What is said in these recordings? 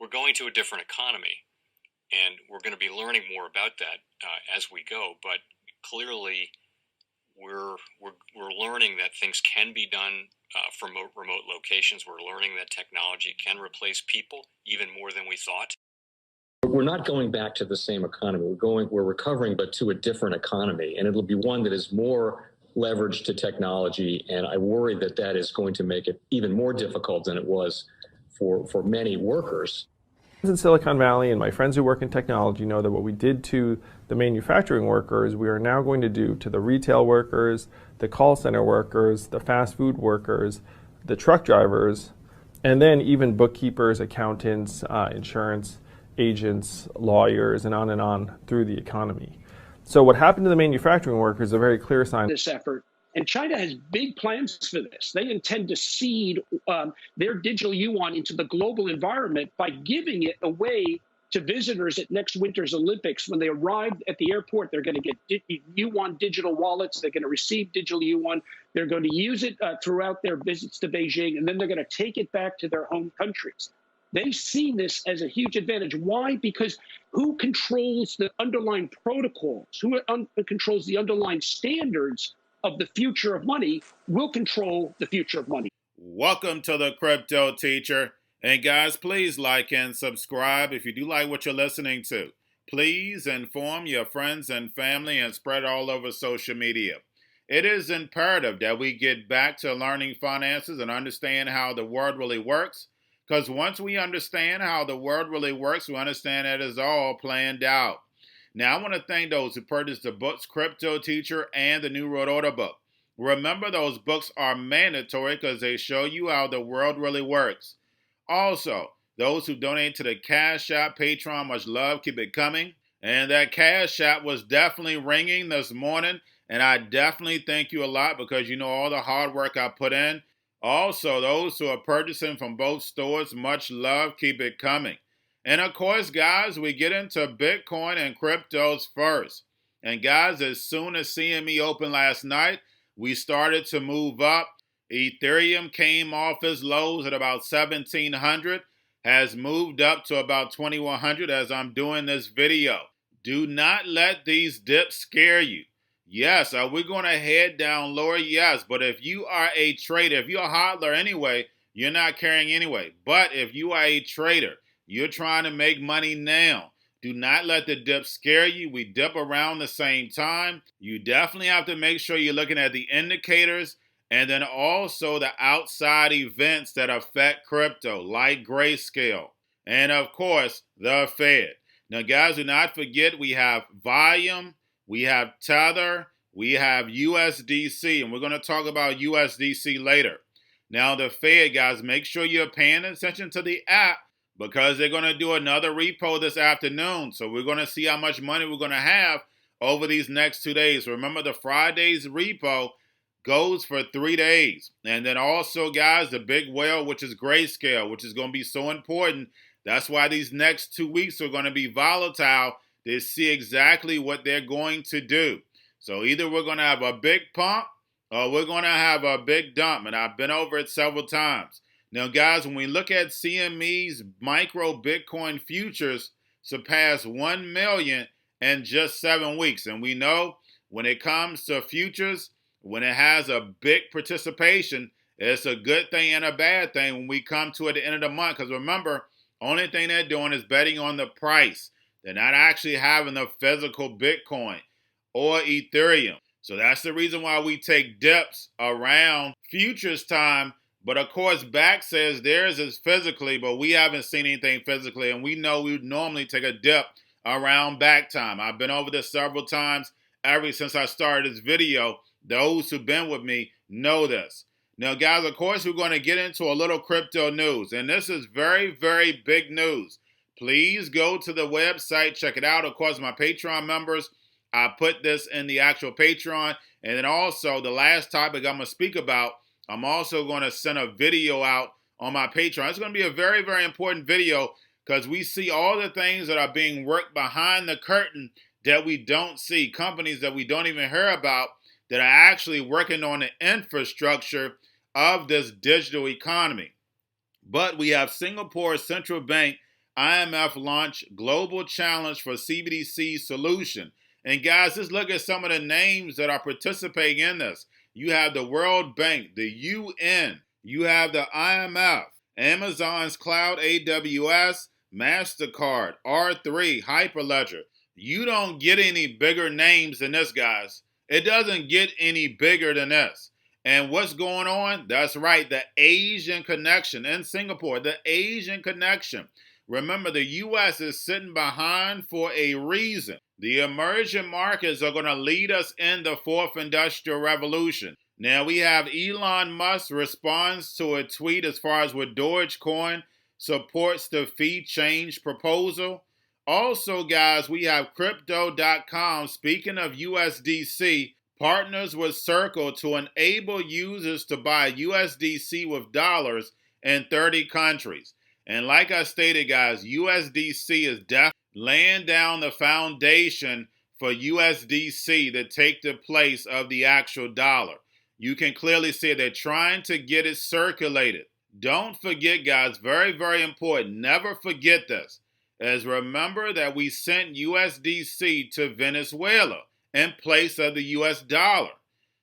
we're going to a different economy, and we're going to be learning more about that as we go. But clearly, we're learning that things can be done from remote locations. We're learning that technology can replace people even more than we thought. We're not going back to the same economy. We're recovering, but to a different economy, and it'll be one that is more leveraged to technology. And I worry that that is going to make it even more difficult than it was for many workers. In Silicon Valley, and my friends who work in technology know that what we did to the manufacturing workers, we are now going to do to the retail workers, the call center workers, the fast food workers, the truck drivers, and then even bookkeepers, accountants, insurance agents, lawyers, and on through the economy. So what happened to the manufacturing workers is a very clear sign. This effort. And China has big plans for this. They intend to seed their digital yuan into the global environment by giving it away to visitors at next winter's Olympics. When they arrive at the airport, they're going to get yuan digital wallets. They're going to receive digital yuan. They're going to use it throughout their visits to Beijing, and then they're going to take it back to their home countries. They see this as a huge advantage. Why? Because who controls the underlying protocols, who controls the underlying standards of the future of money will control the future of money. Welcome to the Crypto Teacher. And guys, please like and subscribe if you do like what you're listening to. Please inform your friends and family and spread it all over social media. It is imperative that we get back to learning finances and understand how the world really works. Because once we understand how the world really works, we understand that it's all planned out. Now, I want to thank those who purchased the books Cryptoteacher and the New World Order book. Remember, those books are mandatory because they show you how the world really works. Also, those who donate to the Cash App, Patreon, much love, keep it coming. And that Cash App was definitely ringing this morning, and I definitely thank you a lot because you know all the hard work I put in. Also, those who are purchasing from both stores, much love, keep it coming. And of course, guys, we get into Bitcoin and cryptos first. And guys, as soon as CME opened last night, we started to move up. Ethereum came off its lows at about 1,700, has moved up to about 2,100 as I'm doing this video. Do not let these dips scare you. Yes, are we going to head down lower? Yes, but if you are a trader, if you're a hodler anyway, you're not carrying anyway. But if you are a trader, you're trying to make money now. Do not let the dip scare you. We dip around the same time. You definitely have to make sure you're looking at the indicators and then also the outside events that affect crypto, like grayscale. And of course, the Fed. Now, guys, do not forget we have volume. We have Tether, we have USDC, and we're going to talk about USDC later. Now, the Fed, guys, make sure you're paying attention to the app because they're going to do another repo this afternoon. So we're going to see how much money we're going to have over these next 2 days. Remember, the Friday's repo goes for 3 days. And then also, guys, the big whale, which is grayscale, which is going to be so important. That's why these next 2 weeks are going to be volatile. They see exactly what they're going to do. So either we're going to have a big pump or we're going to have a big dump. And I've been over it several times. Now, guys, when we look at CME's micro Bitcoin futures surpass 1 million in just 7 weeks. And we know when it comes to futures, when it has a big participation, it's a good thing and a bad thing when we come to at the end of the month. Because remember, only thing they're doing is betting on the price. They're not actually having the physical Bitcoin or Ethereum. So that's the reason why we take dips around futures time. But of course, back says theirs is physically, but we haven't seen anything physically. And we know we would normally take a dip around back time. I've been over this several times ever since I started this video. Those who've been with me know this. Now, guys, of course, we're going to get into a little crypto news. And this is very, very big news. Please go to the website, check it out. Of course, my Patreon members, I put this in the actual Patreon. And then also, the last topic I'm going to speak about, I'm also going to send a video out on my Patreon. It's going to be a very, very important video because we see all the things that are being worked behind the curtain that we don't see. Companies that we don't even hear about that are actually working on the infrastructure of this digital economy. But we have Singapore's Central Bank IMF launched Global Challenge for CBDC Solution. And guys, just look at some of the names that are participating in this. You have the World Bank, the UN, you have the IMF, Amazon's Cloud AWS, MasterCard, R3, Hyperledger. You don't get any bigger names than this, guys. It doesn't get any bigger than this. And what's going on? That's right, the Asian connection in Singapore, the Asian connection. Remember, the U.S. is sitting behind for a reason. The emerging markets are going to lead us in the fourth industrial revolution. Now, we have Elon Musk responds to a tweet as far as with Dogecoin supports the fee change proposal. Also, guys, we have Crypto.com, speaking of USDC, partners with Circle to enable users to buy USDC with dollars in 30 countries. And like I stated, guys, USDC is definitely laying down the foundation for USDC to take the place of the actual dollar. You can clearly see they're trying to get it circulated. Don't forget, guys, very, very important. Never forget this. As remember that we sent USDC to Venezuela in place of the US dollar.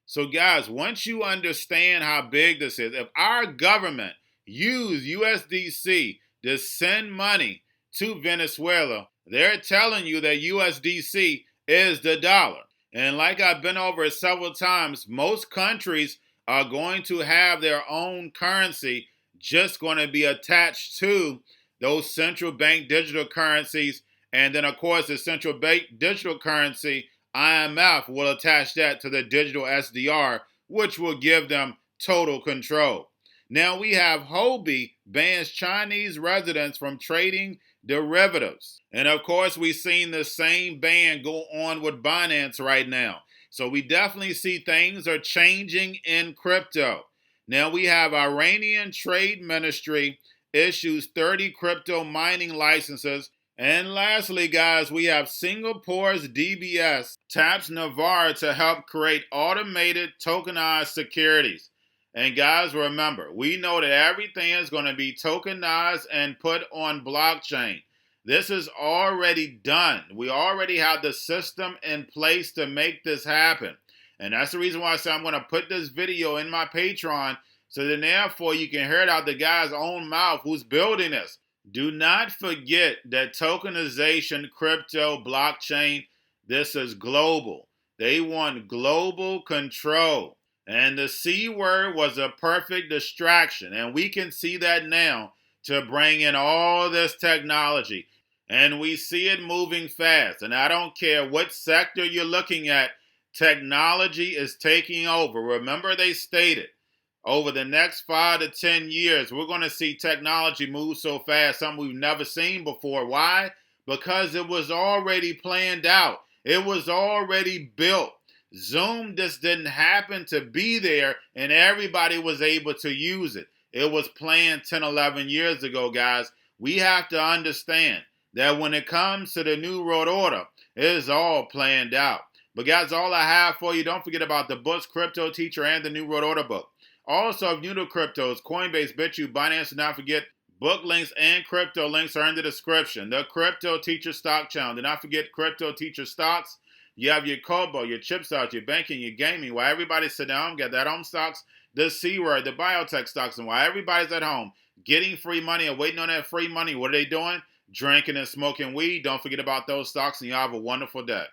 So, guys, once you understand how big this is, if our government use USDC to send money to Venezuela, they're telling you that USDC is the dollar. And like I've been over several times, most countries are going to have their own currency just going to be attached to those central bank digital currencies. And then, of course, the central bank digital currency, IMF, will attach that to the digital SDR, which will give them total control. Now we have Hobie bans Chinese residents from trading derivatives. And of course, we've seen the same ban go on with Binance right now. So we definitely see things are changing in crypto. Now we have Iranian Trade Ministry issues 30 crypto mining licenses. And lastly, guys, we have Singapore's DBS taps Navarre to help create automated tokenized securities. And guys, remember, we know that everything is going to be tokenized and put on blockchain. This is already done. We already have the system in place to make this happen. And that's the reason why I said I'm going to put this video in my Patreon so that therefore you can hear it out the guy's own mouth who's building this. Do not forget that tokenization, crypto, blockchain, this is global. They want global control. And the C word was a perfect distraction. And we can see that now to bring in all this technology. And we see it moving fast. And I don't care what sector you're looking at, technology is taking over. Remember, they stated over the next 5 to 10 years, we're going to see technology move so fast, something we've never seen before. Why? Because it was already planned out. It was already built. Zoom just didn't happen to be there and everybody was able to use it. It was planned 10, 11 years ago, guys. We have to understand that when it comes to the New World Order, it is all planned out. But guys, all I have for you, don't forget about the books, Cryptoteacher and the New World Order book. Also, if you're new to cryptos, Coinbase, Bitrue, Binance, do not forget book links and crypto links are in the description. The Cryptoteacher stock channel. Do not forget Cryptoteacher stocks. You have your Kobo, your chip stocks, your banking, your gaming. While everybody's sitting down, get that home stocks, the C word, the biotech stocks. And while everybody's at home getting free money and waiting on that free money, what are they doing? Drinking and smoking weed. Don't forget about those stocks and you have a wonderful day.